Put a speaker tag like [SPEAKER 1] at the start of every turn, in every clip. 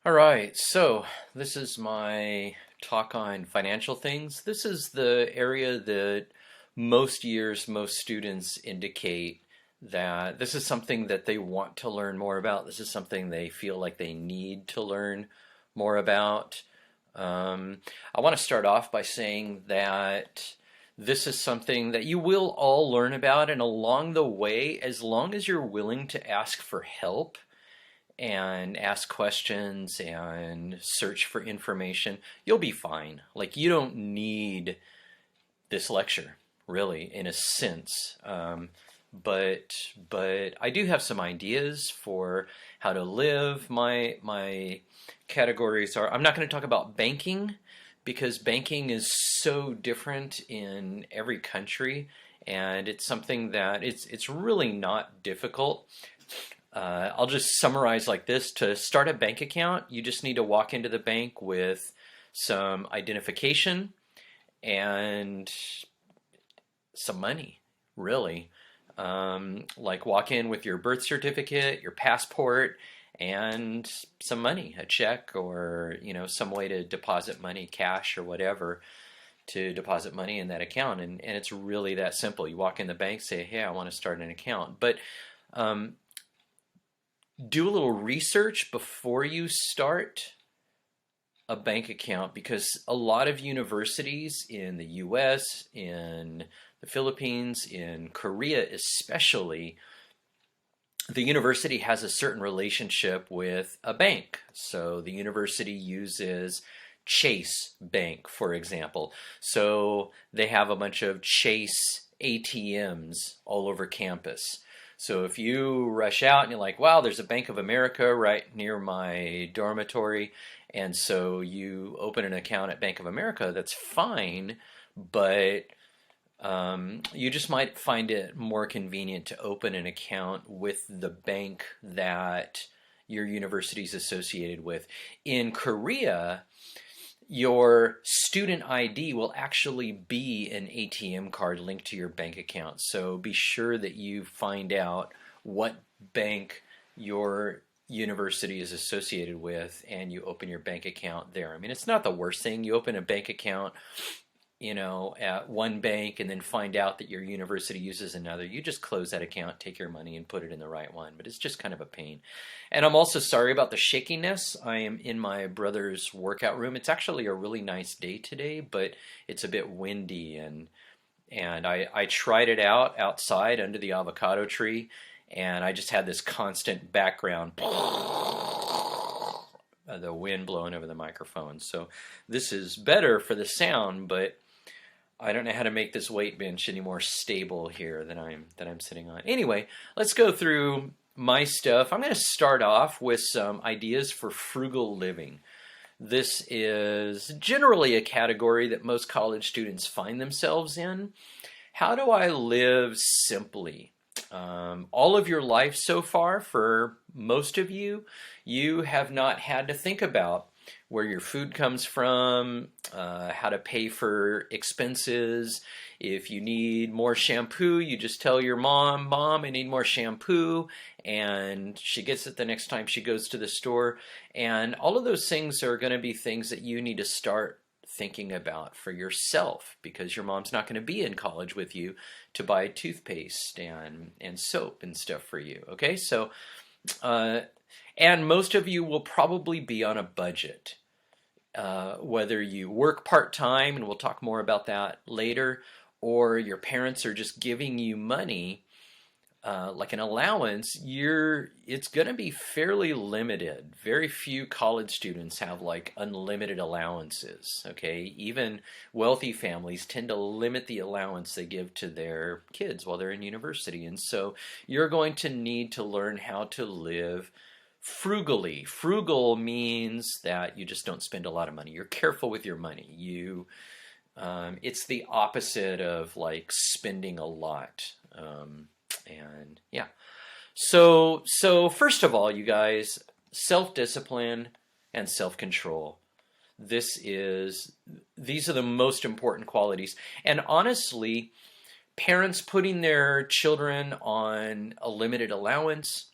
[SPEAKER 1] All right, so this is my talk on financial things. This is the area that most years, most students indicate that this is something that they want to learn more about. This is something they feel like they need to learn more about. Um, I want to start off by saying that this is something that you will all learn about, and along the way, as long as you're willing to ask for help and ask questions and search for information, you'll be fine. Like, you don't need this lecture, really, in a sense. But I do have some ideas for how to live. My categories are, I'm not going to talk about banking because banking is so different in every country, and it's something that it's really not difficult. I'll just summarize like this. To start a bank account, you just need to walk into the bank with some identification and some money, really. Like, walk in with your birth certificate, your passport, and some money, a check, or some way to deposit money, cash or whatever, to deposit money in that account. And it's really that simple. You walk in the bank, say, hey, I want to start an account. But um, do a little research before you start a bank account, because a lot of universities in the US, in the Philippines, in Korea especially, the university has a certain relationship with a bank. So the university uses Chase Bank, for example. So they have a bunch of Chase ATMs all over campus. So if you rush out and you're like, wow, there's a Bank of America right near my dormitory, and so you open an account at Bank of America, that's fine, but you just might find it more convenient to open an account with the bank that your university is associated with. In Korea, your student ID will actually be an ATM card linked to your bank account. So be sure that you find out what bank your university is associated with and you open your bank account there. I mean, it's not the worst thing. You open a bank account, at one bank and then find out that your university uses another. You just close that account, take your money, and put it in the right one. But it's just kind of a pain. And I'm also sorry about the shakiness. I am in my brother's workout room. It's actually a really nice day today, but it's a bit windy, and I tried it out outside under the avocado tree, and I just had this constant background the wind blowing over the microphone. So this is better for the sound, but I don't know how to make this weight bench any more stable here than I'm sitting on. Anyway, let's go through my stuff. I'm going to start off with some ideas for frugal living. This is generally a category that most college students find themselves in. How do I live simply? All of your life so far, for most of you, you have not had to think about where your food comes from, how to pay for expenses. If you need more shampoo, you just tell your mom, I need more shampoo, and she gets it the next time she goes to the store. And all of those things are going to be things that you need to start thinking about for yourself, because your mom's not going to be in college with you to buy toothpaste and soap and stuff for you. Okay, so and most of you will probably be on a budget. Whether you work part-time, and we'll talk more about that later, or your parents are just giving you money, like an allowance, it's going to be fairly limited. Very few college students have like unlimited allowances, okay? Even wealthy families tend to limit the allowance they give to their kids while they're in university. And so you're going to need to learn how to live frugally. Frugal means that you just don't spend a lot of money. You're careful with your money. It's the opposite of like spending a lot. And yeah, so first of all, you guys, self-discipline and self-control. These are the most important qualities. And honestly, parents putting their children on a limited allowance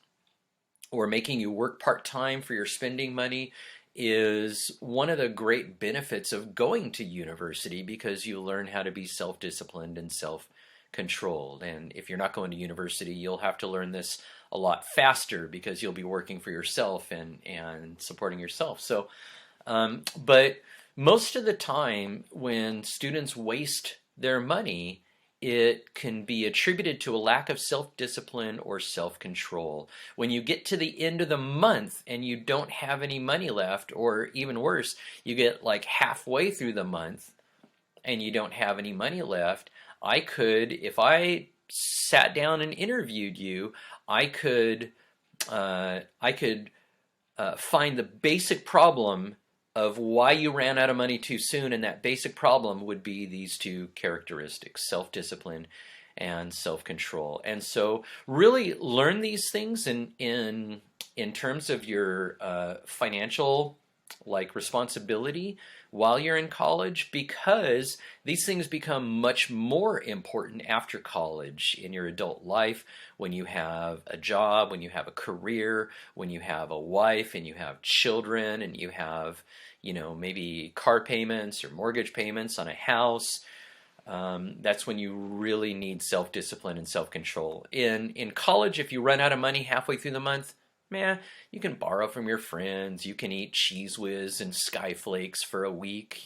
[SPEAKER 1] or making you work part-time for your spending money is one of the great benefits of going to university, because you learn how to be self-disciplined and self-controlled. And if you're not going to university, you'll have to learn this a lot faster because you'll be working for yourself and supporting yourself. So, but most of the time when students waste their money, it can be attributed to a lack of self-discipline or self-control. When you get to the end of the month and you don't have any money left, or even worse, you get like halfway through the month and you don't have any money left, I could, if I sat down and interviewed you, I could find the basic problem of why you ran out of money too soon, and that basic problem would be these two characteristics: self-discipline and self-control. And so really learn these things in terms of your financial responsibility while you're in college, because these things become much more important after college in your adult life, when you have a job, when you have a career, when you have a wife and you have children and you have, maybe car payments or mortgage payments on a house. That's when you really need self-discipline and self-control. In college, if you run out of money halfway through the month, man, you can borrow from your friends, you can eat Cheese Whiz and Skyflakes for a week,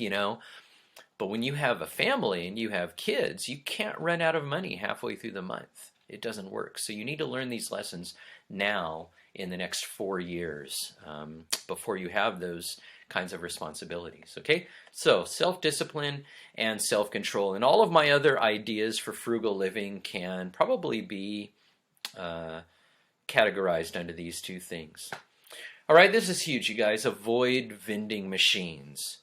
[SPEAKER 1] But when you have a family and you have kids, you can't run out of money halfway through the month. It doesn't work. So you need to learn these lessons now in the next 4 years before you have those kinds of responsibilities. Okay, so self-discipline and self-control, and all of my other ideas for frugal living can probably be categorized under these two things. All right, this is huge, you guys. Avoid vending machines.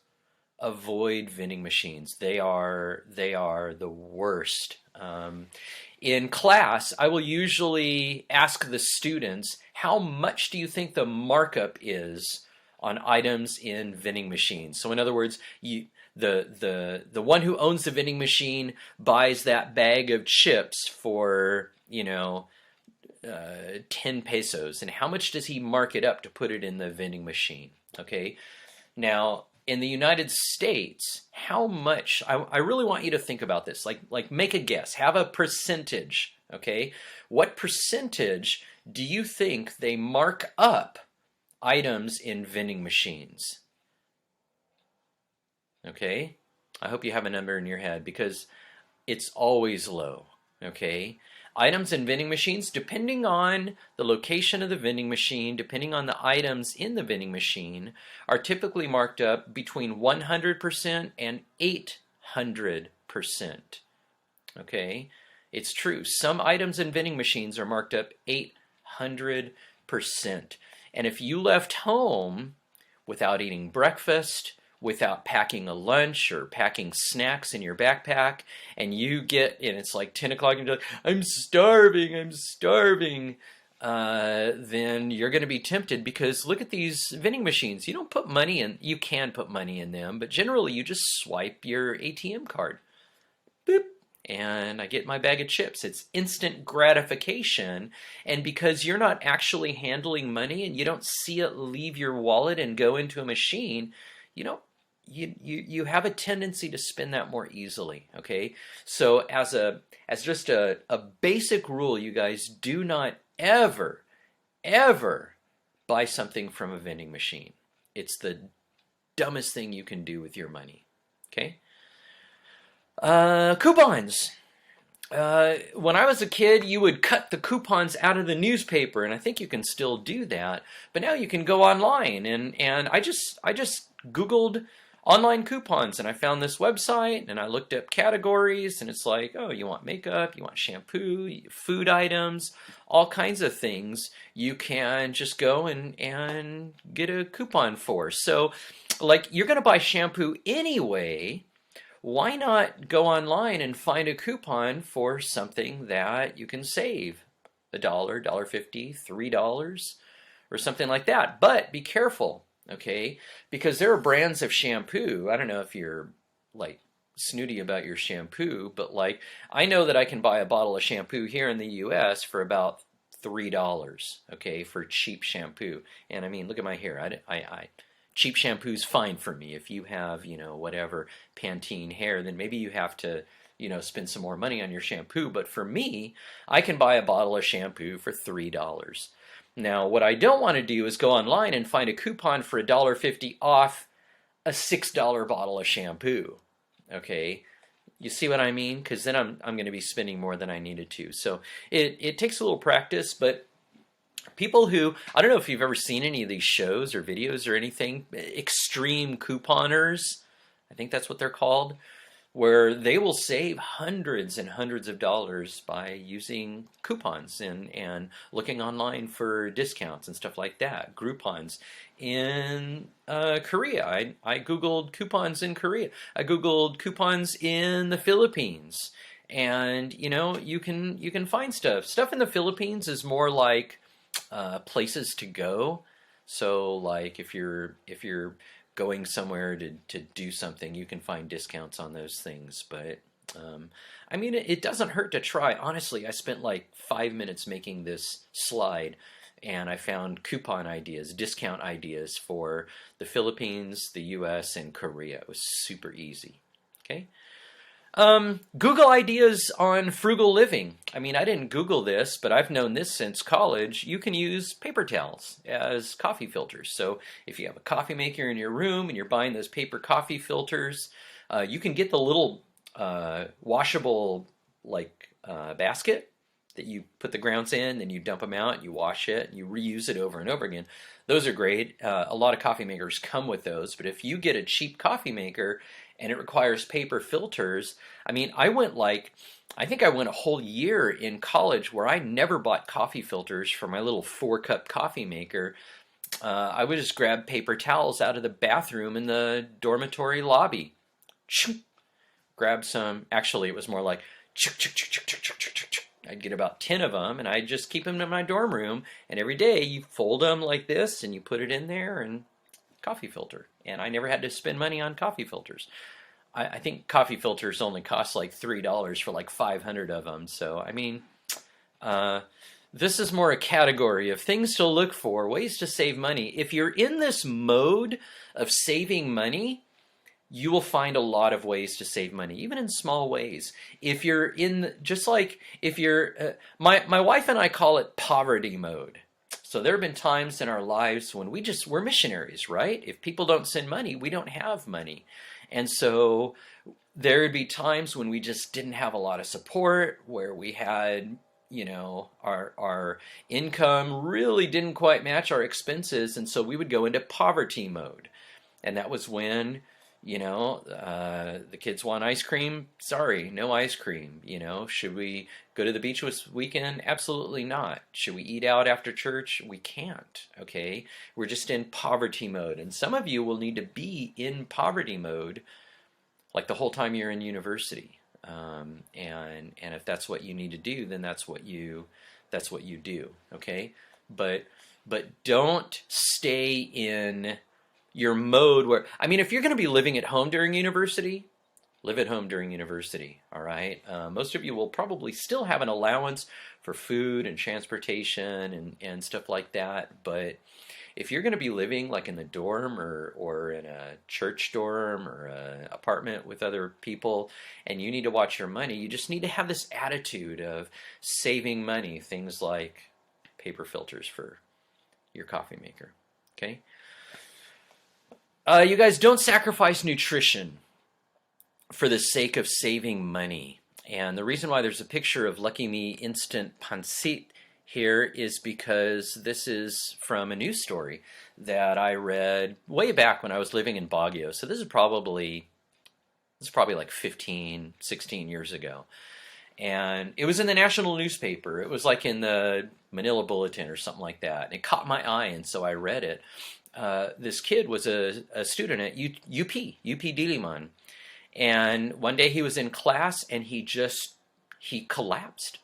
[SPEAKER 1] Avoid vending machines. They are the worst. In class, I will usually ask the students, how much do you think the markup is on items in vending machines? So in other words, the one who owns the vending machine buys that bag of chips for 10 pesos, and how much does he mark it up to put it in the vending machine? Okay, now in the United States, how much, I really want you to think about this, like make a guess, have a percentage. Okay, what percentage do you think they mark up items in vending machines? Okay, I hope you have a number in your head, because it's always low. Okay, items in vending machines, depending on the location of the vending machine, depending on the items in the vending machine, are typically marked up between 100% and 800%. Okay, it's true. Some items in vending machines are marked up 800%. And if you left home without eating breakfast, without packing a lunch or packing snacks in your backpack, and it's like 10 o'clock and you're like, I'm starving, then you're going to be tempted, because look at these vending machines. You don't put money in, you can put money in them, but generally you just swipe your ATM card. Boop. And I get my bag of chips. It's instant gratification. And because you're not actually handling money and you don't see it leave your wallet and go into a machine, you have a tendency to spend that more easily. Okay, so as just a basic rule, you guys, do not ever buy something from a vending machine. It's the dumbest thing you can do with your money. Okay, coupons. When I was a kid, you would cut the coupons out of the newspaper, and I think you can still do that. But now you can go online, and I just Googled online coupons, and I found this website, and I looked up categories, and it's like, oh, you want makeup, you want shampoo, food items, all kinds of things you can just go and get a coupon for. So, like, you're going to buy shampoo anyway. Why not go online and find a coupon for something that you can save $1, $1.50, $3, or something like that? But be careful, okay? Because there are brands of shampoo. I don't know if you're like snooty about your shampoo, but like I know that I can buy a bottle of shampoo here in the US for about $3, okay, for cheap shampoo. And I mean, look at my hair. cheap shampoo's fine for me. If you have, whatever Pantene hair, then maybe you have to, spend some more money on your shampoo. But for me, I can buy a bottle of shampoo for $3. Now, what I don't want to do is go online and find a coupon for $1.50 off a $6 bottle of shampoo. Okay, you see what I mean? Because then I'm going to be spending more than I needed to. So it takes a little practice, but people who, I don't know if you've ever seen any of these shows or videos or anything, extreme couponers, I think that's what they're called, where they will save hundreds and hundreds of dollars by using coupons and looking online for discounts and stuff like that. Groupons in Korea. I Googled coupons in Korea. I Googled coupons in the Philippines. And, you can find stuff. Stuff in the Philippines is more like places to go. So like if you're going somewhere to do something, you can find discounts on those things. But I mean, it doesn't hurt to try. Honestly, I spent like 5 minutes making this slide, and I found coupon ideas, discount ideas for the Philippines, the US, and Korea. It was super easy. Okay. Google ideas on frugal living. I mean, I didn't Google this, but I've known this since college. You can use paper towels as coffee filters. So if you have a coffee maker in your room and you're buying those paper coffee filters, you can get the little washable basket that you put the grounds in, then you dump them out, you wash it, and you reuse it over and over again. Those are great. A lot of coffee makers come with those, but if you get a cheap coffee maker and it requires paper filters, I mean, I think I went a whole year in college where I never bought coffee filters for my little 4-cup coffee maker. I would just grab paper towels out of the bathroom in the dormitory lobby. Grab some, actually it was more like, I'd get about 10 of them and I'd just keep them in my dorm room, and every day you fold them like this and you put it in there and coffee filter. And I never had to spend money on coffee filters. I think coffee filters only cost like $3 for like 500 of them. So, I mean, this is more a category of things to look for, ways to save money. If you're in this mode of saving money, you will find a lot of ways to save money, even in small ways. If you're in, just like if you're, my wife and I call it poverty mode. So there have been times in our lives when we're missionaries, right? If people don't send money, we don't have money. And so there would be times when we just didn't have a lot of support, where we had, our income really didn't quite match our expenses. And so we would go into poverty mode. And that was when, the kids want ice cream. Sorry, no ice cream. Should we go to the beach this weekend? Absolutely not. Should we eat out after church? We can't. Okay, we're just in poverty mode, and some of you will need to be in poverty mode like the whole time you're in university. And if that's what you need to do, then that's what you do. Okay, but don't stay in your mode where, I mean, if you're going to be living at home during university, live at home during university, all right? Most of you will probably still have an allowance for food and transportation and stuff like that, but if you're going to be living like in the dorm or in a church dorm or an apartment with other people and you need to watch your money, you just need to have this attitude of saving money, things like paper filters for your coffee maker, okay? You guys, don't sacrifice nutrition for the sake of saving money. And the reason why there's a picture of Lucky Me Instant Pancit here is because this is from a news story that I read way back when I was living in Baguio. So this is probably like 15, 16 years ago. And it was in the national newspaper. It was like in the Manila Bulletin or something like that. And it caught my eye, and so I read it. This kid was a student at UP Diliman, and one day he was in class and he collapsed.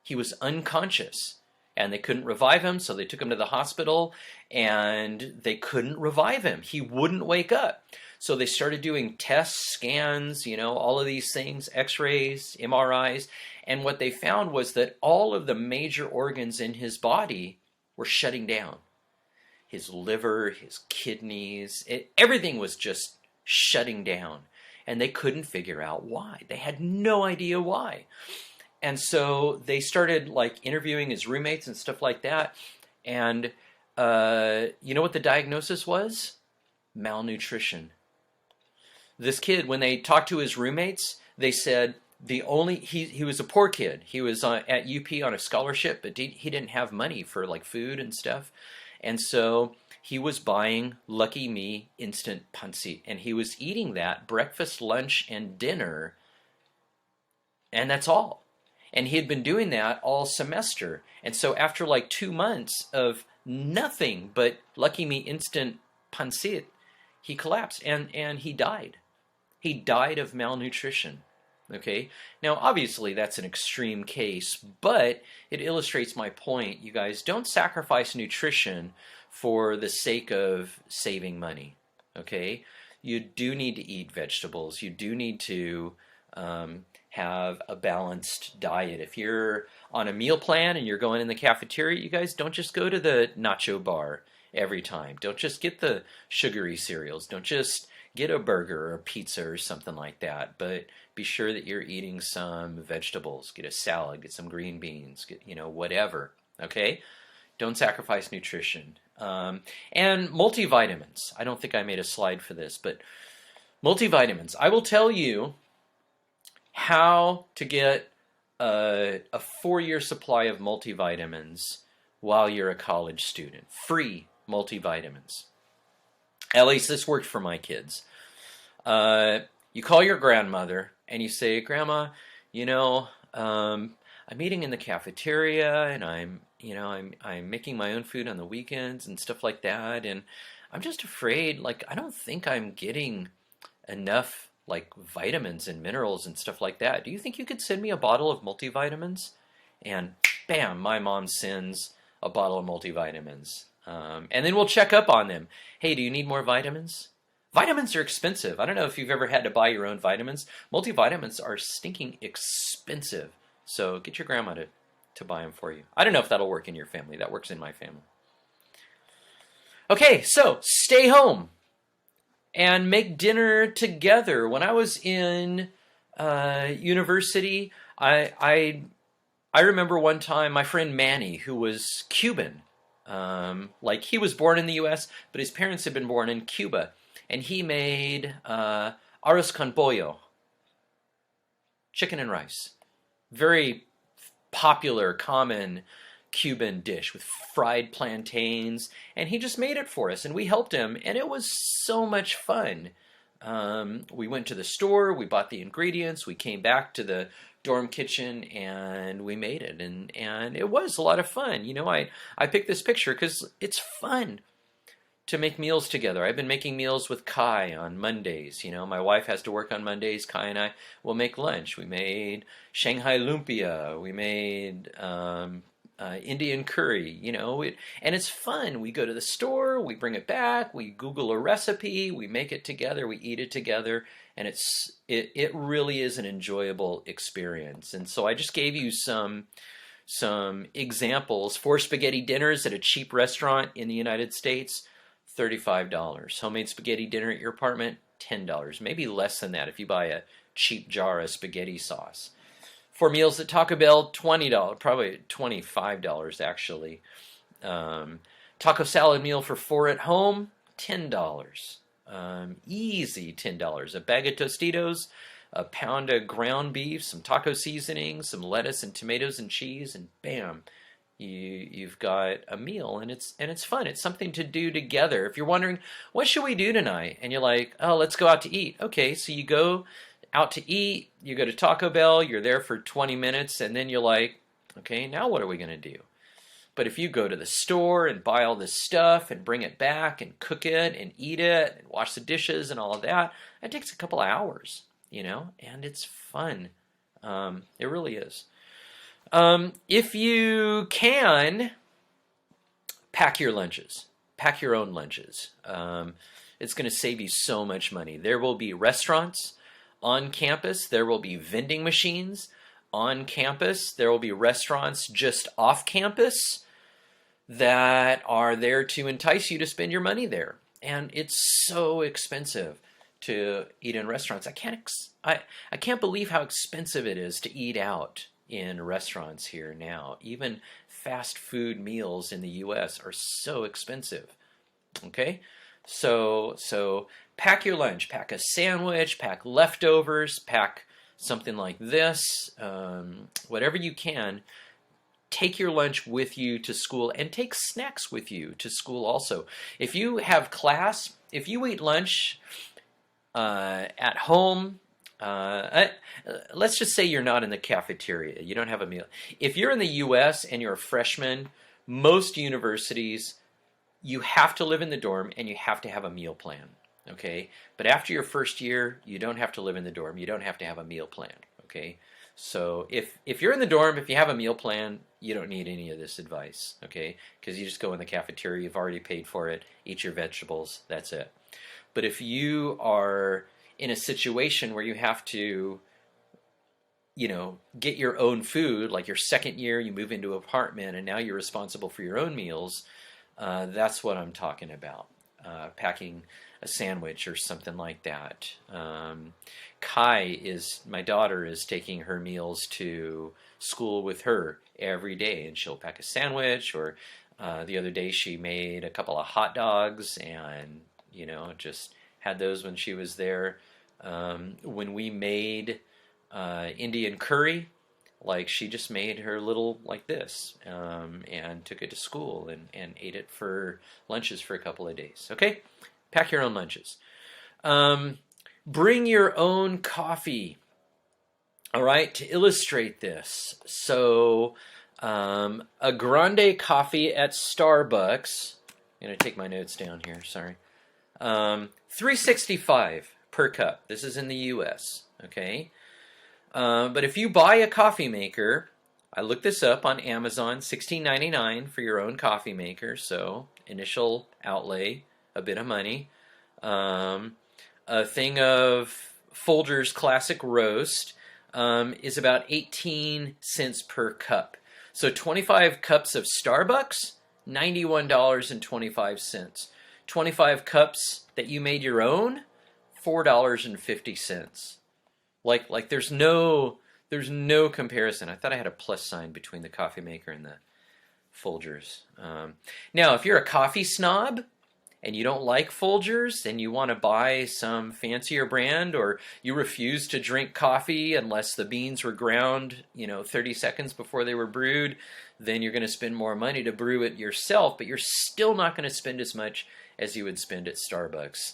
[SPEAKER 1] He was unconscious, and they couldn't revive him, so they took him to the hospital, and they couldn't revive him. He wouldn't wake up. So they started doing tests, scans, all of these things, x-rays, MRIs, and what they found was that all of the major organs in his body were shutting down. his liver, his kidneys, everything was just shutting down. And they couldn't figure out why. They had no idea why. And so they started like interviewing his roommates and stuff like that. And you know what the diagnosis was? Malnutrition. This kid, when they talked to his roommates, they said he was a poor kid. He was at UP on a scholarship, but he didn't have money for like food and stuff. And so he was buying Lucky Me instant pancit, and he was eating that breakfast, lunch, and dinner, and that's all. And he had been doing that all semester. And so after like 2 months of nothing but Lucky Me instant pancit, he collapsed and he died. He died of malnutrition. Okay, now obviously that's an extreme case, but it illustrates my point. You guys, don't sacrifice nutrition for the sake of saving money. Okay, you do need to eat vegetables. You do need to have a balanced diet. If you're on a meal plan and you're going in the cafeteria, you guys, don't just go to the nacho bar every time. Don't just get the sugary cereals. Don't just get a burger or a pizza or something like that, but be sure that you're eating some vegetables. Get a salad, get some green beans, get, whatever, okay? Don't sacrifice nutrition. And multivitamins. I don't think I made a slide for this, but multivitamins. I will tell you how to get a 4-year supply of multivitamins while you're a college student. Free multivitamins. At least this worked for my kids. You call your grandmother and you say, Grandma, I'm eating in the cafeteria and I'm making my own food on the weekends and stuff like that, and I'm just afraid, like, I don't think I'm getting enough like vitamins and minerals and stuff like that. Do you think you could send me a bottle of multivitamins? And bam, my mom sends a bottle of multivitamins. And then we'll check up on them. Hey, do you need more vitamins? Vitamins are expensive. I don't know if you've ever had to buy your own vitamins. Multivitamins are stinking expensive. So get your grandma to buy them for you. I don't know if that'll work in your family. That works in my family. Okay, so stay home and make dinner together. When I was in university, I remember one time my friend Manny, who was Cuban, like he was born in the U.S., but his parents had been born in Cuba, and he made arroz con pollo, chicken and rice, very popular, common Cuban dish with fried plantains, and he just made it for us, and we helped him, and it was so much fun. We went to the store, we bought the ingredients, we came back to the dorm kitchen, and we made it, and it was a lot of fun. I picked this picture because it's fun to make meals together. I've been making meals with Kai on Mondays. My wife has to work on Mondays. Kai and I will make lunch. We made Shanghai lumpia. We made Indian curry, and it's fun. We go to the store, we bring it back, we Google a recipe, we make it together, we eat it together, and it really is an enjoyable experience. And so I just gave you some examples. 4 spaghetti dinners at a cheap restaurant in the United States, $35. Homemade spaghetti dinner at your apartment, $10. Maybe less than that if you buy a cheap jar of spaghetti sauce. 4 meals at Taco Bell, $20, probably $25 actually. Taco salad meal for 4 at home, $10. Easy $10. A bag of Tostitos, a pound of ground beef, some taco seasoning, some lettuce and tomatoes and cheese, and bam, you've got a meal, and it's fun. It's something to do together. If you're wondering, what should we do tonight? And you're like, oh, let's go out to eat. Okay, so you go out to eat, you go to Taco Bell, you're there for 20 minutes, and then you're like, okay, now what are we going to do? But if you go to the store and buy all this stuff and bring it back and cook it and eat it and wash the dishes and all of that, it takes a couple of hours, and it's fun. It really is. If you can, pack your lunches. Pack your own lunches. It's going to save you so much money. There will be restaurants on campus. There will be vending machines on campus. There will be restaurants just off campus. that are there to entice you to spend your money there. And it's so expensive to eat in restaurants. I can't believe how expensive it is to eat out in restaurants here now. Even fast food meals in the US are so expensive. Okay? So pack your lunch, pack a sandwich, pack leftovers, pack something like this, whatever you can. Take your lunch with you to school and take snacks with you to school also. If you have class, if you eat lunch at home, let's just say you're not in the cafeteria, you don't have a meal. If you're in the US and you're a freshman, most universities, you have to live in the dorm and you have to have a meal plan, okay? But after your first year, you don't have to live in the dorm, you don't have to have a meal plan, okay? So if you're in the dorm, if you have a meal plan, you don't need any of this advice, okay? Because you just go in the cafeteria, you've already paid for it, eat your vegetables, that's it. But if you are in a situation where you have to, you know, get your own food, like your second year, you move into an apartment, and now you're responsible for your own meals, that's what I'm talking about. Packing a sandwich or something like that. My daughter is taking her meals to school with her every day, and she'll pack a sandwich, or the other day she made a couple of hot dogs and, you know, just had those when she was there. When we made Indian curry, like she just made her little like this and took it to school and ate it for lunches for a couple of days. Okay? Pack your own lunches. Bring your own coffee. All right, to illustrate this. So a grande coffee at Starbucks. I'm going to take my notes down here, sorry. $3.65 per cup. This is in the US, okay? But if you buy a coffee maker, I looked this up on Amazon, $16.99 for your own coffee maker, so initial outlay, a bit of money. A thing of Folgers Classic Roast is about 18 cents per cup. So 25 cups of Starbucks, $91.25. 25 cups that you made your own, $4.50. Like there's no comparison. I thought I had a plus sign between the coffee maker and the Folgers. Now, if you're a coffee snob and you don't like Folgers and you want to buy some fancier brand, or you refuse to drink coffee unless the beans were ground, 30 seconds before they were brewed, then you're going to spend more money to brew it yourself, but you're still not going to spend as much as you would spend at Starbucks.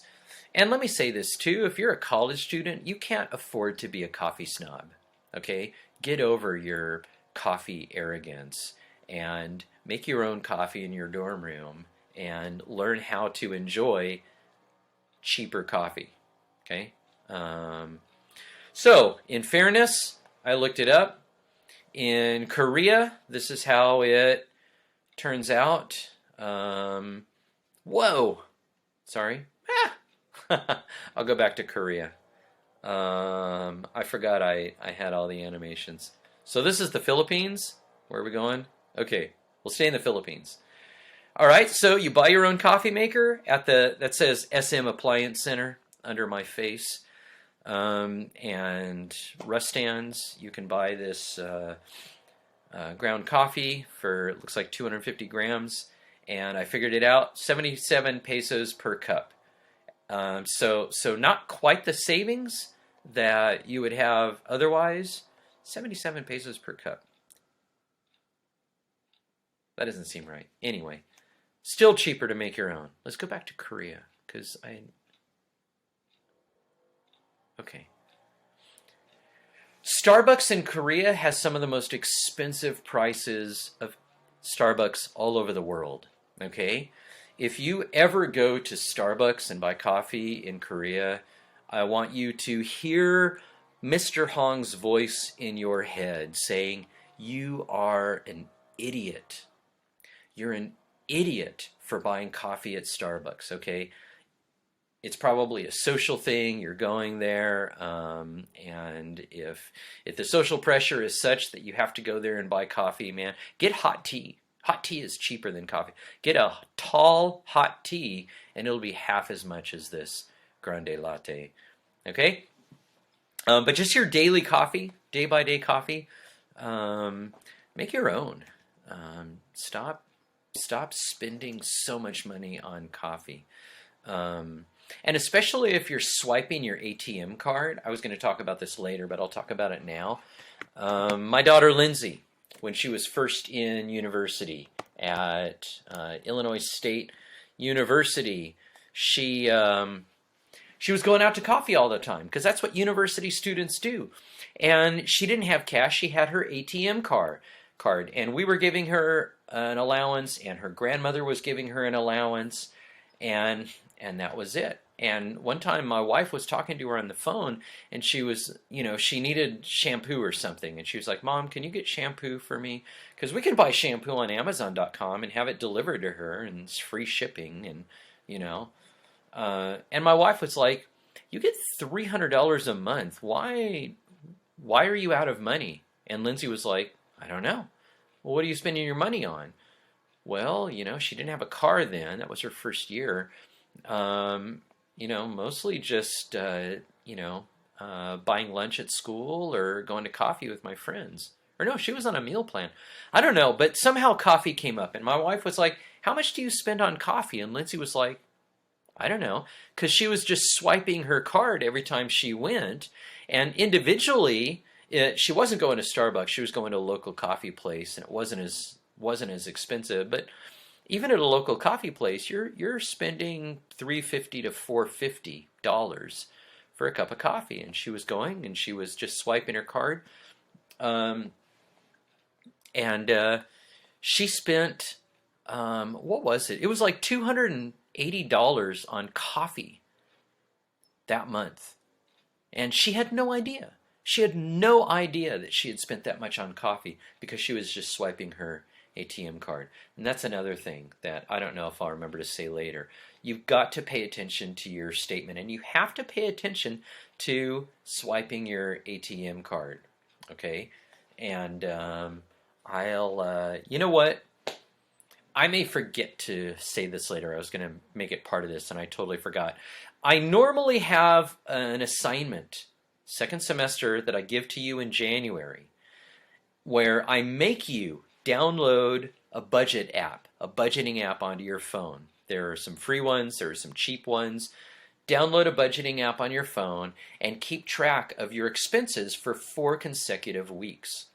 [SPEAKER 1] And let me say this too, if you're a college student, you can't afford to be a coffee snob, okay? Get over your coffee arrogance and make your own coffee in your dorm room and learn how to enjoy cheaper coffee, okay? So, in fairness, I looked it up. In Korea, this is how it turns out. Whoa! Sorry. I'll go back to Korea. I forgot I had all the animations. So this is the Philippines. Where are we going? Okay, we'll stay in the Philippines. All right, so you buy your own coffee maker at that says SM Appliance Center under my face. And Rustans, you can buy this ground coffee for, it looks like 250 grams. And I figured it out, 77 pesos per cup. So not quite the savings that you would have otherwise. 77 pesos per cup. That doesn't seem right. Anyway, still cheaper to make your own. Let's go back to Korea, because okay. Starbucks in Korea has some of the most expensive prices of Starbucks all over the world, okay? If you ever go to Starbucks and buy coffee in Korea, I want you to hear Mr. Hong's voice in your head saying, "You are an idiot. You're an idiot for buying coffee at Starbucks," okay? It's probably a social thing, you're going there, and if the social pressure is such that you have to go there and buy coffee, man, get hot tea. Hot tea is cheaper than coffee. Get a tall hot tea, and it'll be half as much as this grande latte. Okay? But just your daily coffee, day by day coffee, make your own. Stop spending so much money on coffee. And especially if you're swiping your ATM card. I was going to talk about this later, but I'll talk about it now. My daughter Lindsay, when she was first in university at Illinois State University, she was going out to coffee all the time because that's what university students do. And she didn't have cash. She had her ATM card. And we were giving her an allowance, and her grandmother was giving her an allowance, and that was it. And one time my wife was talking to her on the phone, and she was, she needed shampoo or something. And she was like, Mom, can you get shampoo for me? Because we can buy shampoo on Amazon.com and have it delivered to her, and it's free shipping, and, and my wife was like, you get $300 a month. Why are you out of money? And Lindsay was like, I don't know. Well, what are you spending your money on? Well, she didn't have a car then. That was her first year. Mostly just, buying lunch at school or going to coffee with my friends. Or no, she was on a meal plan. I don't know, but somehow coffee came up. And my wife was like, how much do you spend on coffee? And Lindsay was like, I don't know. Because she was just swiping her card every time she went. And individually, she wasn't going to Starbucks. She was going to a local coffee place, and it wasn't as expensive. But even at a local coffee place, you're spending $350 to $450 for a cup of coffee. And she was going, and she was just swiping her card, she spent what was it? It was like $280 on coffee that month, and she had no idea. She had no idea that she had spent that much on coffee because she was just swiping her ATM card. And that's another thing that I don't know if I'll remember to say later. You've got to pay attention to your statement, and you have to pay attention to swiping your ATM card, okay? And you know what? I may forget to say this later. I was going to make it part of this, and I totally forgot. I normally have an assignment second semester that I give to you in January, where I make you download a budget app, a budgeting app onto your phone. There are some free ones, there are some cheap ones. Download a budgeting app on your phone and keep track of your expenses for 4 consecutive weeks.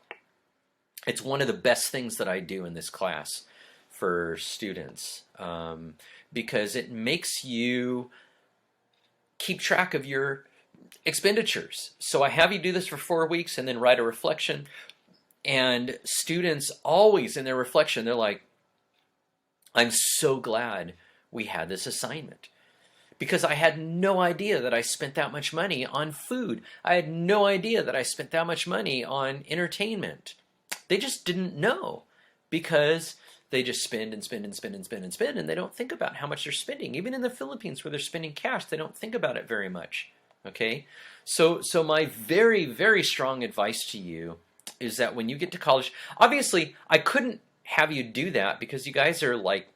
[SPEAKER 1] It's one of the best things that I do in this class for students, because it makes you keep track of your expenditures. So I have you do this for 4 weeks and then write a reflection. And students always in their reflection, they're like, I'm so glad we had this assignment, because I had no idea that I spent that much money on food. I had no idea that I spent that much money on entertainment. They just didn't know, because they just spend and spend and spend and spend and spend, and they don't think about how much they're spending. Even in the Philippines, where they're spending cash, they don't think about it very much. Okay? So my very, very strong advice to you is that when you get to college, obviously I couldn't have you do that because you guys are like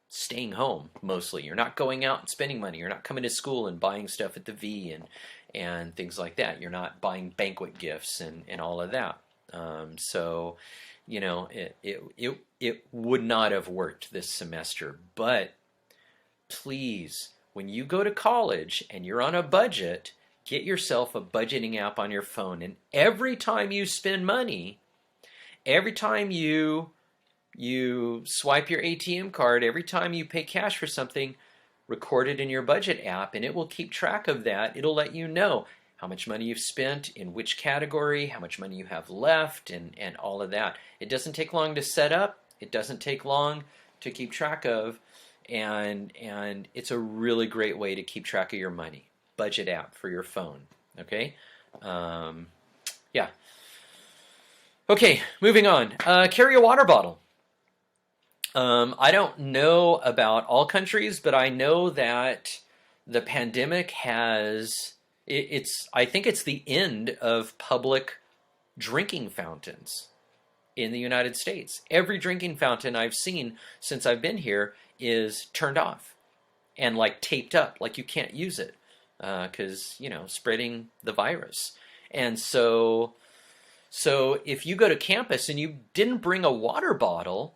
[SPEAKER 1] staying home mostly. You're not going out and spending money. You're not coming to school and buying stuff at the V and things like that. You're not buying banquet gifts and all of that. So, it would not have worked this semester. But please, when you go to college and you're on a budget, get yourself a budgeting app on your phone. And every time you spend money, every time you swipe your ATM card, every time you pay cash for something, record it in your budget app, and it will keep track of that. It'll let you know how much money you've spent, in which category, how much money you have left, and all of that. It doesn't take long to set up. It doesn't take long to keep track of, and it's a really great way to keep track of your money. Budget app for your phone, okay? Yeah. Okay, moving on. Carry a water bottle. I don't know about all countries, but I know that the pandemic has... I think it's the end of public drinking fountains. in the United States. Every drinking fountain I've seen since I've been here is turned off and like taped up, like you can't use it because, you know, spreading the virus. And so if you go to campus and you didn't bring a water bottle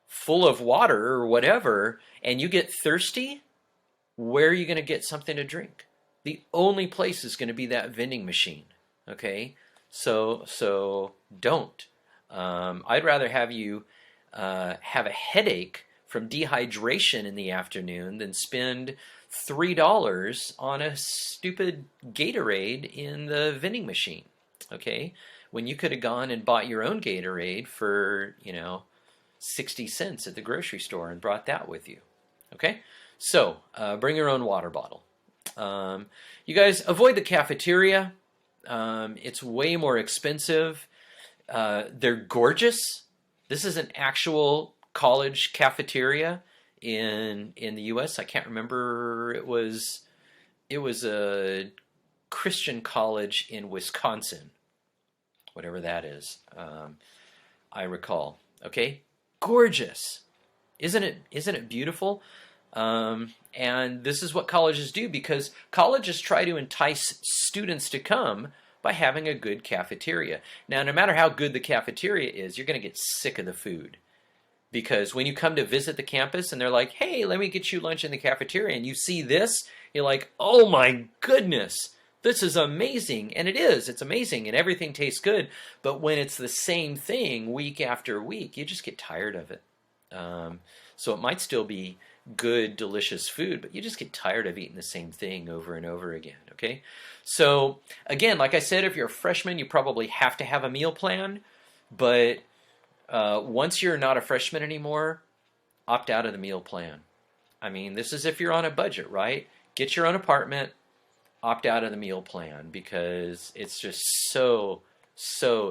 [SPEAKER 1] full of water or whatever, and you get thirsty, where are you going to get something to drink? The only place is going to be that vending machine. Okay, so don't. I'd rather have you have a headache from dehydration in the afternoon than spend $3 on a stupid Gatorade in the vending machine. Okay, when you could have gone and bought your own Gatorade for, you know, 60 cents at the grocery store and brought that with you. Okay, so bring your own water bottle. You guys, avoid the cafeteria. It's way more expensive. They're gorgeous. This is an actual college cafeteria in the U.S. I can't remember. It was a Christian college in Wisconsin, whatever that is. I recall. Okay, gorgeous. Isn't it beautiful? And this is what colleges do, because colleges try to entice students to come by having a good cafeteria. Now, no matter how good the cafeteria is, you're going to get sick of the food. Because when you come to visit the campus and they're like, hey, let me get you lunch in the cafeteria, and you see this, you're like, oh my goodness, this is amazing. And it is, it's amazing, and everything tastes good. But when it's the same thing week after week, you just get tired of it. So it might still be good, delicious food, but you just get tired of eating the same thing over and over again, okay? So, again, like I said, if you're a freshman, you probably have to have a meal plan, but once you're not a freshman anymore, opt out of the meal plan. I mean, this is if you're on a budget, right? Get your own apartment, opt out of the meal plan, because it's just so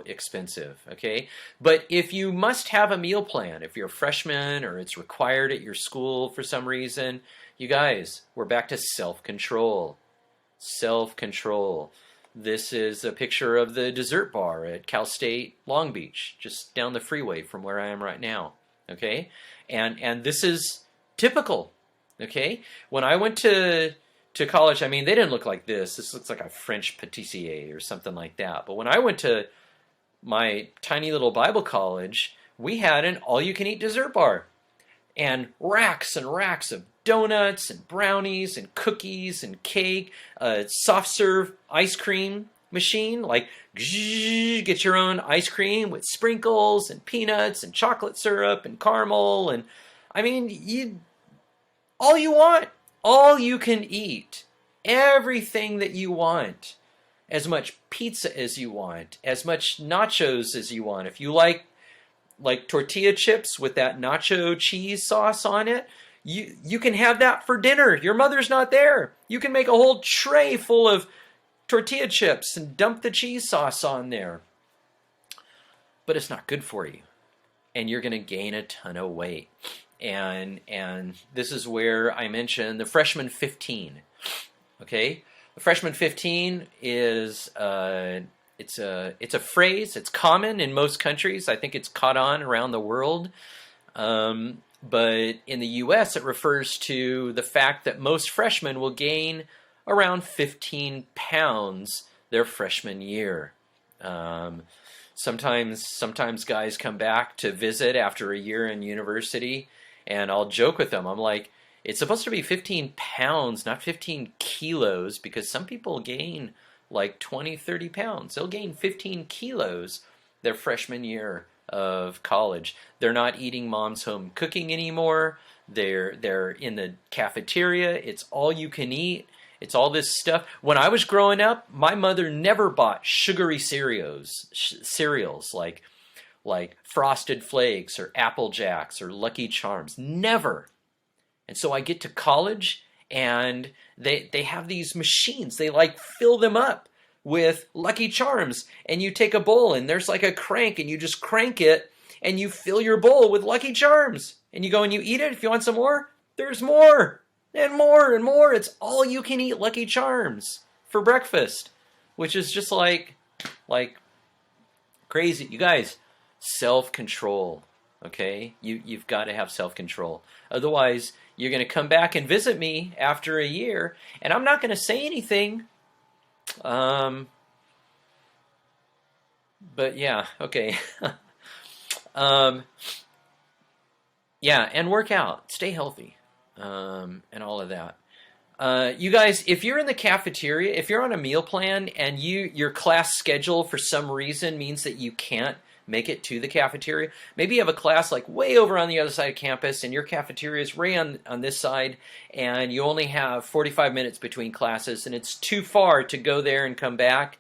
[SPEAKER 1] expensive, okay? But if you must have a meal plan, if you're a freshman or it's required at your school for some reason, you guys, we're back to self-control. Self-control. This is a picture of the dessert bar at Cal State Long Beach, just down the freeway from where I am right now, okay? And this is typical, okay? When I went to college, I mean, they didn't look like this. This looks like a French pâtissier or something like that. But when I went to my tiny little Bible college, we had an all-you-can-eat dessert bar. And racks of donuts and brownies and cookies and cake, soft-serve ice cream machine, like get your own ice cream with sprinkles and peanuts and chocolate syrup and caramel. And I mean, all you want. All you can eat, everything that you want, as much pizza as you want, as much nachos as you want. If you like tortilla chips with that nacho cheese sauce on it, you can have that for dinner. Your mother's not there. You can make a whole tray full of tortilla chips and dump the cheese sauce on there. But it's not good for you, and you're going to gain a ton of weight. And this is where I mentioned the freshman 15. Okay, the freshman 15 is it's a phrase. It's common in most countries. I think it's caught on around the world. But in the U.S., it refers to the fact that most freshmen will gain around 15 pounds their freshman year. Sometimes guys come back to visit after a year in university, and I'll joke with them. I'm like, it's supposed to be 15 pounds, not 15 kilos, because some people gain like 20, 30 pounds. They'll gain 15 kilos their freshman year of college. They're not eating mom's home cooking anymore. They're in the cafeteria. It's all you can eat. It's all this stuff. When I was growing up, my mother never bought sugary cereals like Frosted Flakes or Apple Jacks or Lucky Charms. Never. And so I get to college, and they have these machines. They like fill them up with Lucky Charms, and you take a bowl, and there's like a crank, and you just crank it, and you fill your bowl with Lucky Charms. And you go and you eat it. If you want some more, there's more. And more and more. It's all you can eat Lucky Charms for breakfast, which is just like crazy. You guys, self-control. Okay, you've got to have self-control. Otherwise, you're going to come back and visit me after a year, and I'm not going to say anything. Um, but yeah, okay. um, yeah, and work out, stay healthy, and all of that. You guys, if you're in the cafeteria, if you're on a meal plan and your class schedule for some reason means that you can't make it to the cafeteria, maybe you have a class like way over on the other side of campus and your cafeteria is right on this side and you only have 45 minutes between classes and it's too far to go there and come back,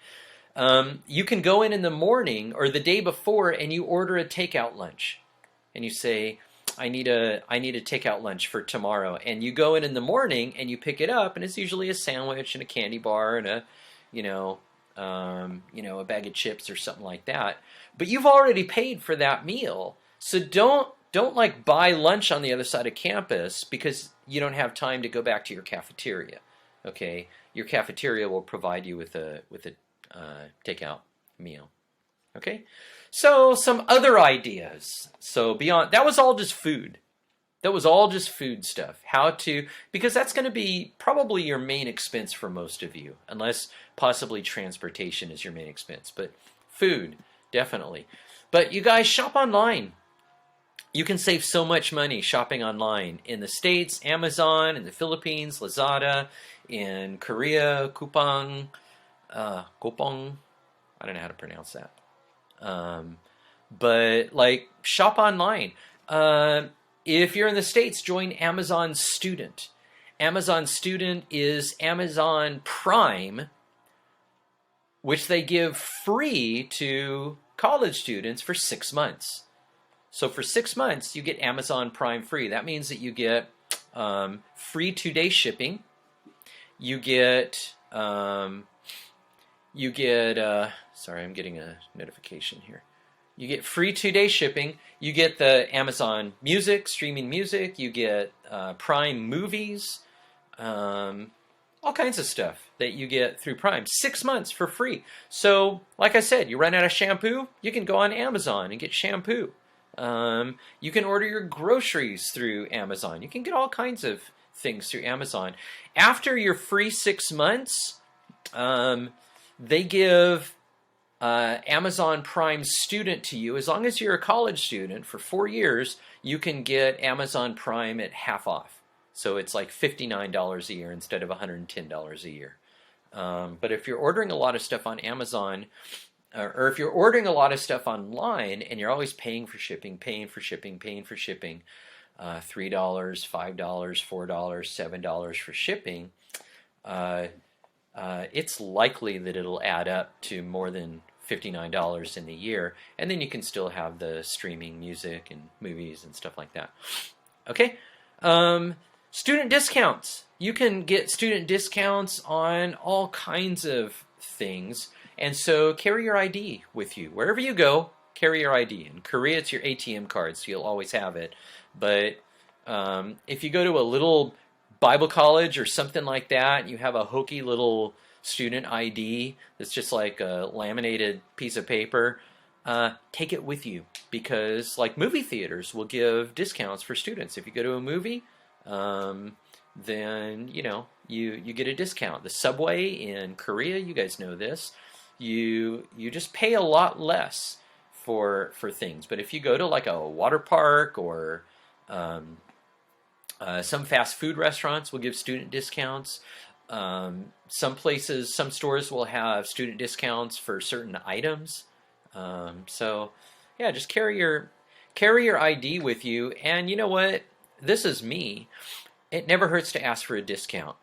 [SPEAKER 1] you can go in the morning or the day before and you order a takeout lunch. And you say, I need a takeout lunch for tomorrow, and you go in the morning and you pick it up, and it's usually a sandwich and a candy bar and a, a bag of chips or something like that. But you've already paid for that meal, so don't like buy lunch on the other side of campus because you don't have time to go back to your cafeteria. Okay, your cafeteria will provide you with a takeout meal. Okay. So some other ideas. So beyond, that was all just food. That was all just food stuff. Because that's going to be probably your main expense for most of you, unless possibly transportation is your main expense. But food, definitely. But you guys, shop online. You can save so much money shopping online. In the States, Amazon, in the Philippines, Lazada, in Korea, Coupang, Coupang, I don't know how to pronounce that. But like shop online. If you're in the States, join Amazon Student. Amazon Student is Amazon Prime, which they give free to college students for 6 months. So for 6 months, you get Amazon Prime free. That means that you get free 2-day shipping. You get sorry, I'm getting a notification here. You get free 2-day shipping. You get the Amazon Music, streaming music. You get Prime movies, all kinds of stuff that you get through Prime. 6 months for free. So, like I said, you run out of shampoo, you can go on Amazon and get shampoo. You can order your groceries through Amazon. You can get all kinds of things through Amazon. After your free 6 months, they give Amazon Prime Student to you. As long as you're a college student for 4 years, you can get Amazon Prime at half off. So it's like $59 a year instead of $110 a year. But if you're ordering a lot of stuff on Amazon, or if you're ordering a lot of stuff online and you're always paying for shipping, $3, $5, $4, $7 for shipping, it's likely that it'll add up to more than $59 in a year, and then you can still have the streaming music and movies and stuff like that. Okay, student discounts. You can get student discounts on all kinds of things, and so carry your ID with you. Wherever you go, carry your ID. In Korea, it's your ATM card, so you'll always have it. But if you go to a little Bible college or something like that, you have a hokey little student ID that's just like a laminated piece of paper, take it with you, because like movie theaters will give discounts for students. If you go to a movie, then you get a discount. The subway in Korea, you guys know this, you just pay a lot less for things. But if you go to like a water park or some fast food restaurants will give student discounts. Some places, some stores will have student discounts for certain items. So yeah, just carry your ID with you. And you know what? This is me. It never hurts to ask for a discount.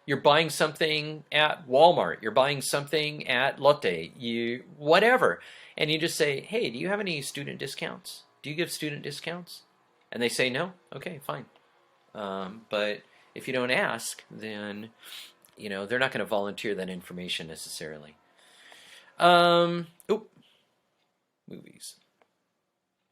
[SPEAKER 1] You're buying something at Walmart. You're buying something at Lotte. Whatever. And you just say, hey, do you have any student discounts? Do you give student discounts? And they say no. Okay, fine. But if you don't ask, then they're not going to volunteer that information necessarily. Movies.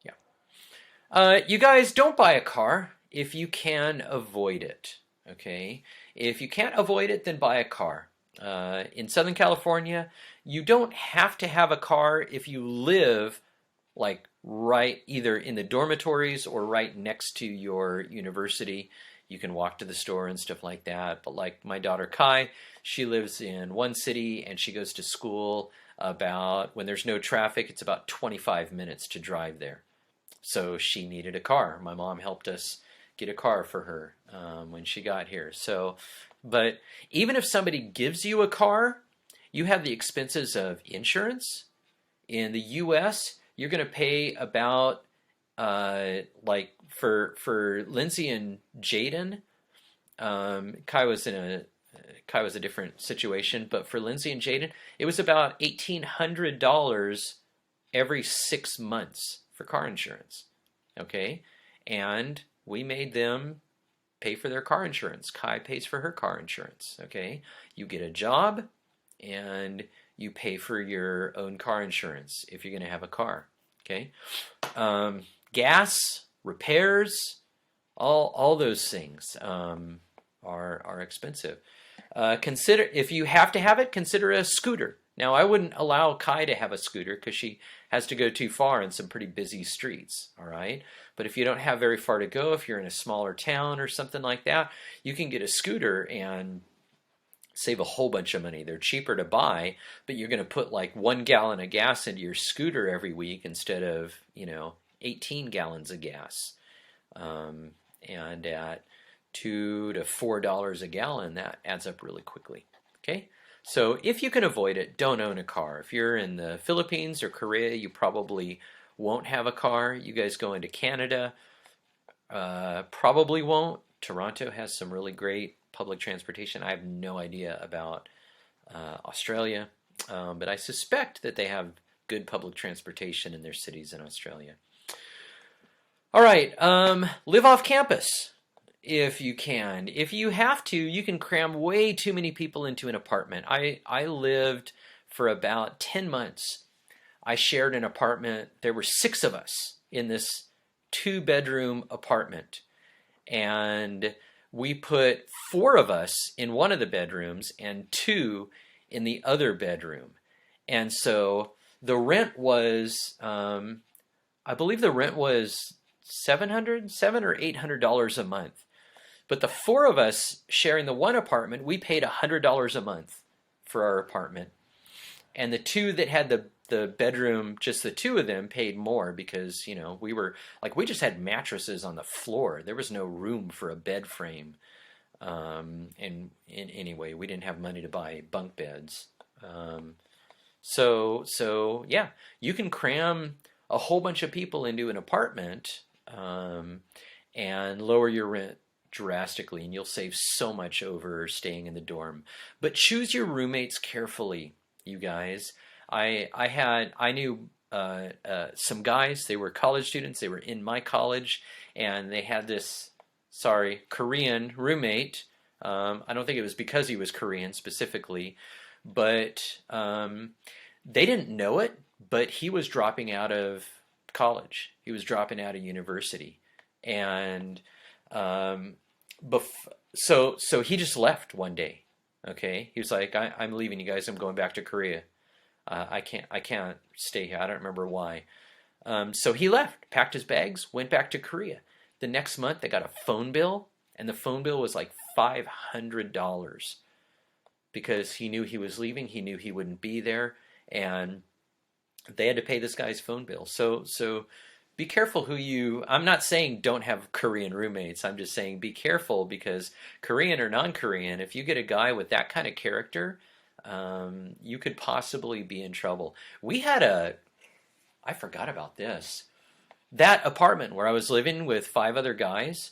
[SPEAKER 1] Yeah. You guys, don't buy a car if you can avoid it. Okay. If you can't avoid it, then buy a car. In Southern California, you don't have to have a car if you live like right either in the dormitories or right next to your university. You can walk to the store and stuff like that. But like my daughter Kai, she lives in one city and she goes to school about, when there's no traffic, it's about 25 minutes to drive there. So she needed a car. My mom helped us get a car for her when she got here. So, but even if somebody gives you a car, you have the expenses of insurance. In the U.S., you're going to pay about like for Lindsay and Jaden. Kai was in Kai was a different situation, but for Lindsay and Jaden, it was about $1,800 every 6 months for car insurance. Okay, and we made them pay for their car insurance. Kai pays for her car insurance. Okay, you get a job, and you pay for your own car insurance if you're going to have a car. Okay, gas, repairs, all those things are expensive. Consider, if you have to have it, consider a scooter. Now, I wouldn't allow Kai to have a scooter because she has to go too far in some pretty busy streets, all right? But if you don't have very far to go, if you're in a smaller town or something like that, you can get a scooter and save a whole bunch of money. They're cheaper to buy, but you're going to put like 1 gallon of gas into your scooter every week instead of, 18 gallons of gas. And at $2 to $4 a gallon, that adds up really quickly. Okay? So if you can avoid it, don't own a car. If you're in the Philippines or Korea, you probably won't have a car. You guys go into Canada, probably won't. Toronto has some really great public transportation. I have no idea about Australia, but I suspect that they have good public transportation in their cities in Australia. All right, live off campus if you can. If you have to, you can cram way too many people into an apartment. I lived for about 10 months. I shared an apartment. There were 6 of us in this 2-bedroom apartment. And we put 4 of us in one of the bedrooms and 2 in the other bedroom. And so the rent was, I believe the rent was $700 or $800 a month. But the 4 of us sharing the one apartment, we paid $100 a month for our apartment. And the 2 that had the bedroom, just the 2 of them, paid more because, we were, like, we just had mattresses on the floor. There was no room for a bed frame. Anyway, we didn't have money to buy bunk beds. So yeah, you can cram a whole bunch of people into an apartment and lower your rent drastically, and you'll save so much over staying in the dorm. But choose your roommates carefully, you guys. I knew some guys. They were college students. They were in my college, and they had this Korean roommate. I don't think it was because he was Korean specifically, but they didn't know it. But he was dropping out of college. He was dropping out of university, and so he just left one day. Okay, he was like, I'm leaving you guys. I'm going back to Korea. I can't stay here. I don't remember why. So he left, packed his bags, went back to Korea. The next month they got a phone bill, and the phone bill was like $500 because he knew he was leaving. He knew he wouldn't be there, and they had to pay this guy's phone bill. So be careful who you, I'm not saying don't have Korean roommates. I'm just saying be careful because Korean or non-Korean, if you get a guy with that kind of character, you could possibly be in trouble. We had I forgot about this. That apartment where I was living with 5 other guys,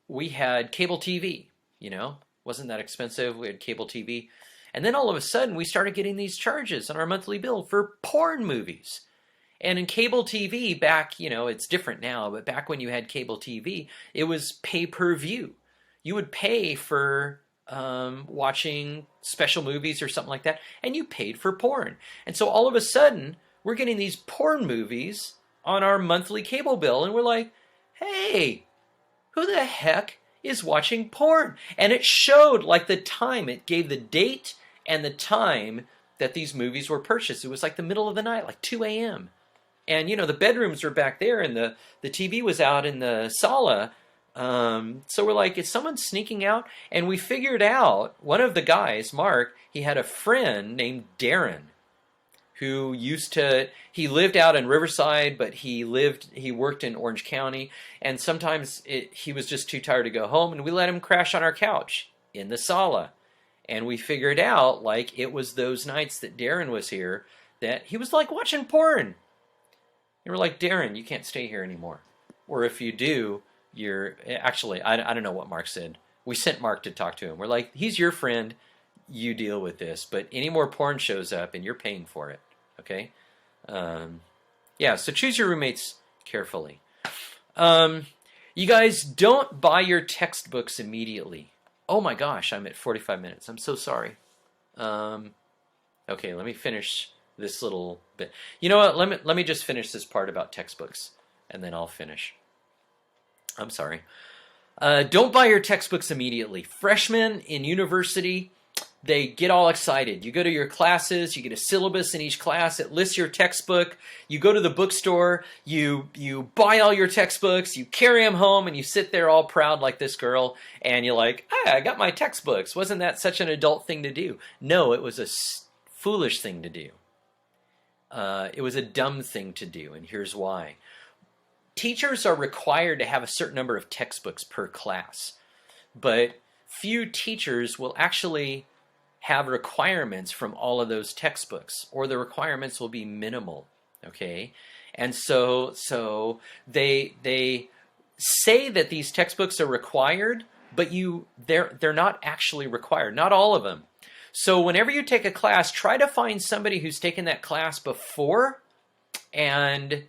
[SPEAKER 1] we had cable TV, wasn't that expensive. We had cable TV. And then all of a sudden we started getting these charges on our monthly bill for porn movies. And in cable TV back, it's different now, but back when you had cable TV, it was pay-per-view. You would pay for watching special movies or something like that, and you paid for porn. And so all of a sudden, we're getting these porn movies on our monthly cable bill, and we're like, hey, who the heck is watching porn? And it showed like the time, it gave the date and the time that these movies were purchased. It was like the middle of the night, like 2 a.m. And the bedrooms were back there, and the TV was out in the sala. So we're like, is someone sneaking out? And we figured out one of the guys, Mark, he had a friend named Darren who he lived out in Riverside, but he worked in Orange County, and sometimes he was just too tired to go home, and we let him crash on our couch in the sala. And we figured out, like, it was those nights that Darren was here that he was like watching porn. And we're like, Darren, you can't stay here anymore. Or if you do, actually, I don't know what Mark said. We sent Mark to talk to him. We're like, he's your friend. You deal with this. But any more porn shows up and you're paying for it. Okay? Yeah, so choose your roommates carefully. You guys, don't buy your textbooks immediately. Oh my gosh, I'm at 45 minutes. I'm so sorry. Okay, let me finish this little bit. You know what? Let me just finish this part about textbooks, and then I'll finish. I'm sorry. Don't buy your textbooks immediately. Freshmen in university, they get all excited. You go to your classes, you get a syllabus in each class, it lists your textbook. You go to the bookstore, you buy all your textbooks, you carry them home, and you sit there all proud like this girl, and you're like, I got my textbooks. Wasn't that such an adult thing to do? No, it was a foolish thing to do. It was a dumb thing to do, and here's why. Teachers are required to have a certain number of textbooks per class, but few teachers will actually have requirements from all of those textbooks, or the requirements will be minimal, okay? And so they say that these textbooks are required, but they're not actually required, not all of them. So whenever you take a class, try to find somebody who's taken that class before and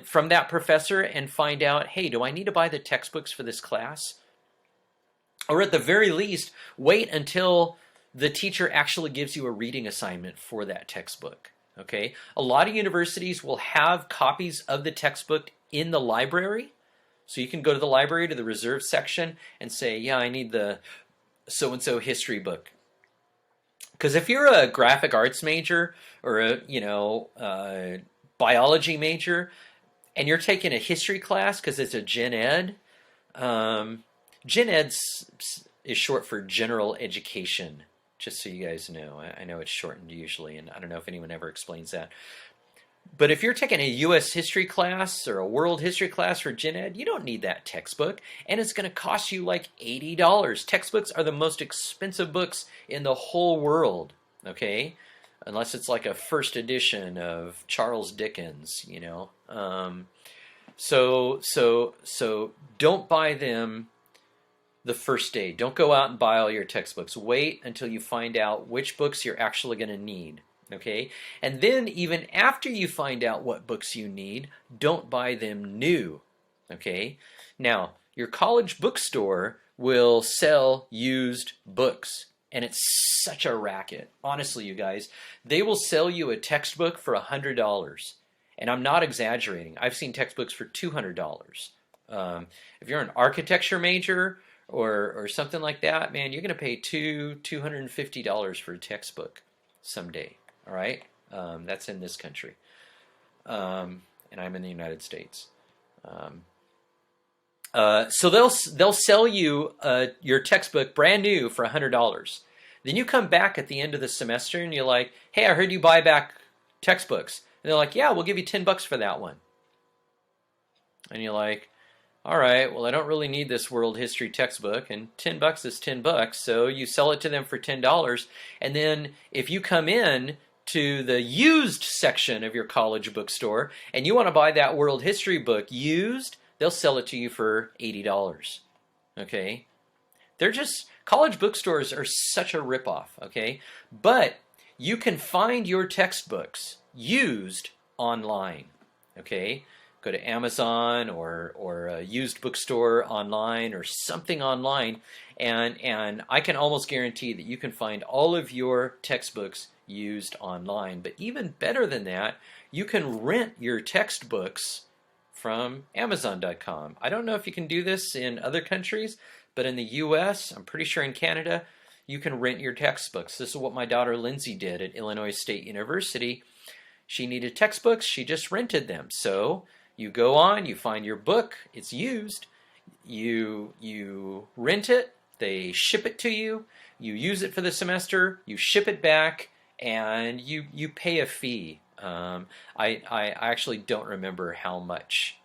[SPEAKER 1] from that professor and find out, hey, do I need to buy the textbooks for this class? Or at the very least, wait until the teacher actually gives you a reading assignment for that textbook. Okay? A lot of universities will have copies of the textbook in the library. So you can go to the library to the reserve section and say, yeah, I need the so-and-so history book. Because if you're a graphic arts major or a biology major, and you're taking a history class because it's a gen ed, gen ed is short for general education, just so you guys know. I know it's shortened usually, and I don't know if anyone ever explains that. But if you're taking a U.S. history class or a world history class for gen ed, you don't need that textbook, and it's going to cost you like $80. Textbooks are the most expensive books in the whole world, okay? Unless it's like a first edition of Charles Dickens, So don't buy them the first day. Don't go out and buy all your textbooks. Wait until you find out which books you're actually going to need. Okay? And then even after you find out what books you need, don't buy them new. Okay? Now, your college bookstore will sell used books, and it's such a racket. Honestly, you guys, they will sell you a textbook for $100. And I'm not exaggerating. I've seen textbooks for $200. If you're an architecture major or something like that, man, you're going to pay $250 for a textbook someday. All right, that's in this country, and I'm in the United States. So they'll sell you your textbook brand new for $100. Then you come back at the end of the semester and you're like, "Hey, I heard you buy back textbooks." And they're like, "Yeah, we'll give you $10 for that one." And you're like, "All right, well, I don't really need this world history textbook, and $10 is $10." So you sell it to them for $10, and then if you come in to the used section of your college bookstore and you want to buy that world history book used, they'll sell it to you for $80. Okay? College bookstores are such a ripoff, okay? But you can find your textbooks used online, okay? Go to Amazon or a used bookstore online or something online, and I can almost guarantee that you can find all of your textbooks used online. But even better than that, you can rent your textbooks from Amazon.com. I don't know if you can do this in other countries, but in the US, I'm pretty sure in Canada, you can rent your textbooks. This is what my daughter Lindsay did at Illinois State University. She needed textbooks. She just rented them. So you go on, you find your book. It's used. You rent it. They ship it to you. You use it for the semester. You ship it back, and you pay a fee. I actually don't remember how much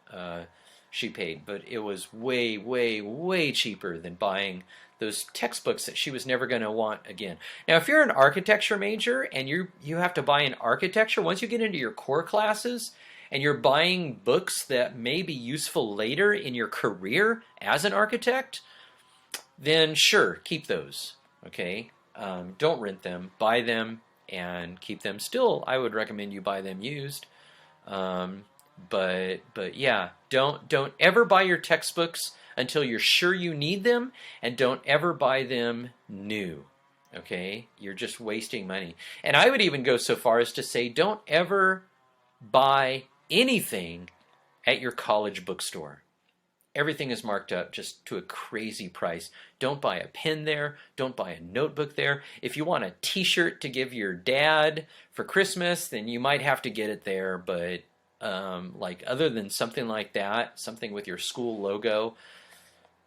[SPEAKER 1] she paid, but it was way, way, way cheaper than buying those textbooks that she was never going to want again. Now, if you're an architecture major and you have to buy an architecture, once you get into your core classes and you're buying books that may be useful later in your career as an architect, then sure, keep those, okay? Don't rent them, buy them, and keep them. Still, I would recommend you buy them used. But yeah, don't ever buy your textbooks until you're sure you need them, and don't ever buy them new. Okay? You're just wasting money. And I would even go so far as to say don't ever buy anything at your college bookstore. Everything is marked up just to a crazy price. Don't buy a pen there. Don't buy a notebook there. If you want a t-shirt to give your dad for Christmas, then you might have to get it there. But like other than something like that, something with your school logo,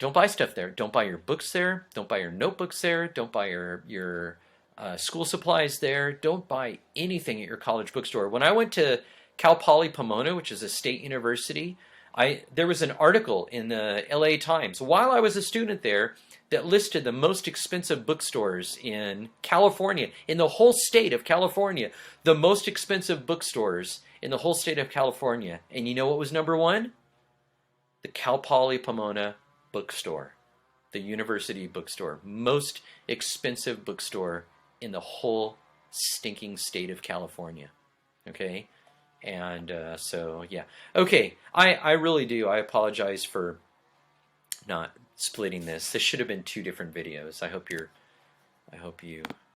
[SPEAKER 1] don't buy stuff there. Don't buy your books there. Don't buy your notebooks there. Don't buy your school supplies there. Don't buy anything at your college bookstore. When I went to Cal Poly Pomona, which is a state university, there was an article in the LA Times while I was a student there that listed the most expensive bookstores in California, in the whole state of California, the most expensive bookstores in the whole state of California. And you know what was number one? The Cal Poly Pomona bookstore, the university bookstore, most expensive bookstore in the whole stinking state of California. Okay? And so, yeah. Okay, I really do. I apologize for not splitting this. This should have been two different videos. I hope you